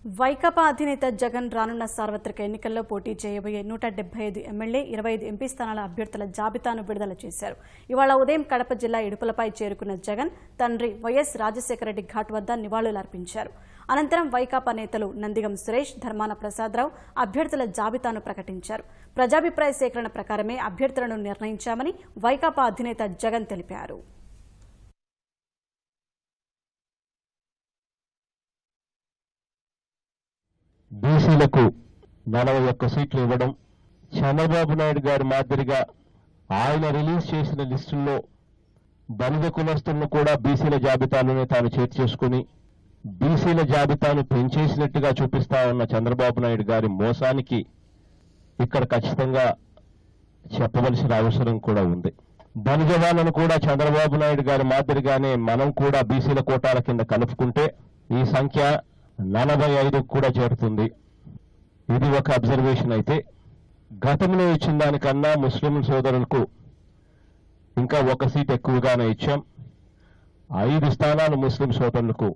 వైకాపా అధినేత జగన్ రానున్న సార్వత్రిక ఎన్నికల్లో పోటీ చేయబోయే 175 ఎమ్మెల్యే 25 ఎంపీ స్థానాల అభ్యర్థుల జాబితాను విడుదల చేశారు. ఇవాళ ఉదయం కడప జిల్లా ఇడుపులపై చేరుకున్న జగన్ తండ్రి వైఎస్ రాజశేఖర రెడ్డి ఘాట్ వద్ద నివాళులర్పించారు. అనంతరం వైకాపా నేతలు నందిగం సురేష్, ధర్మాన ప్రసాదరావు అభ్యర్థుల జాబితాను ప్రకటించారు. ప్రజాభిప్రాయ సేకరణ ప్రకారమే అభ్యర్థులను నిర్ణయించామని వైకాపా అధినేత జగన్ తెలిపారు. బీసీలకు 41 సీట్లు ఇవ్వడం, చంద్రబాబు నాయుడు గారి మాదిరిగా ఆయన రిలీజ్ చేసిన లిస్టుల్లో దళిత కులస్తులను కూడా బీసీల జాబితాలోనే తాను చేర్చేసుకుని బీసీల జాబితాను పెంచేసినట్టుగా చూపిస్తా ఉన్న చంద్రబాబు నాయుడు గారి మోసానికి ఇక్కడ ఖచ్చితంగా చెప్పవలసిన అవసరం కూడా ఉంది. బలిజవాళ్ళను కూడా చంద్రబాబు నాయుడు గారి మాదిరిగానే మనం కూడా బీసీల కోటాల కింద కలుపుకుంటే ఈ సంఖ్య 45 కూడా చేరుతుంది. ఇది ఒక అబ్జర్వేషన్. అయితే గతంలో ఇచ్చిన దానికన్నా ముస్లిం సోదరులకు ఇంకా 1 సీట్ ఎక్కువగానే ఇచ్చాం. 5 స్థానాలు ముస్లిం సోదరులకు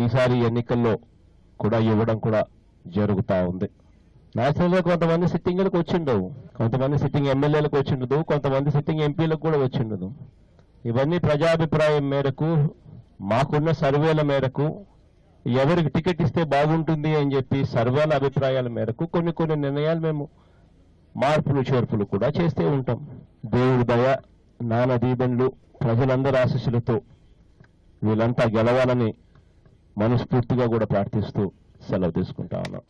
ఈసారి ఎన్నికల్లో కూడా ఇవ్వడం కూడా జరుగుతూ ఉంది. నేషనల్గా కొంతమంది సిట్టింగ్లకు వచ్చిండవు, కొంతమంది సిట్టింగ్ ఎమ్మెల్యేలకు వచ్చిండదు, కొంతమంది సిట్టింగ్ ఎంపీలకు కూడా వచ్చిండదు. ఇవన్నీ ప్రజాభిప్రాయం మేరకు, మాకున్న సర్వేల మేరకు, ఎవరికి టికెట్ ఇస్తే బాగుంటుంది అని చెప్పి సర్వేల అభిప్రాయాల మేరకు కొన్ని నిర్ణయాలు మేము మార్పులు చేర్పులు కూడా చేస్తూ ఉంటాం. దేవుడి దయ, నాన్న దీవెనలు, ప్రజలందరి ఆశీస్సులతో వీళ్ళంతా గెలవాలని మనస్ఫూర్తిగా కూడా ప్రార్థిస్తూ సెలవు తీసుకుంటా ఉన్నాం.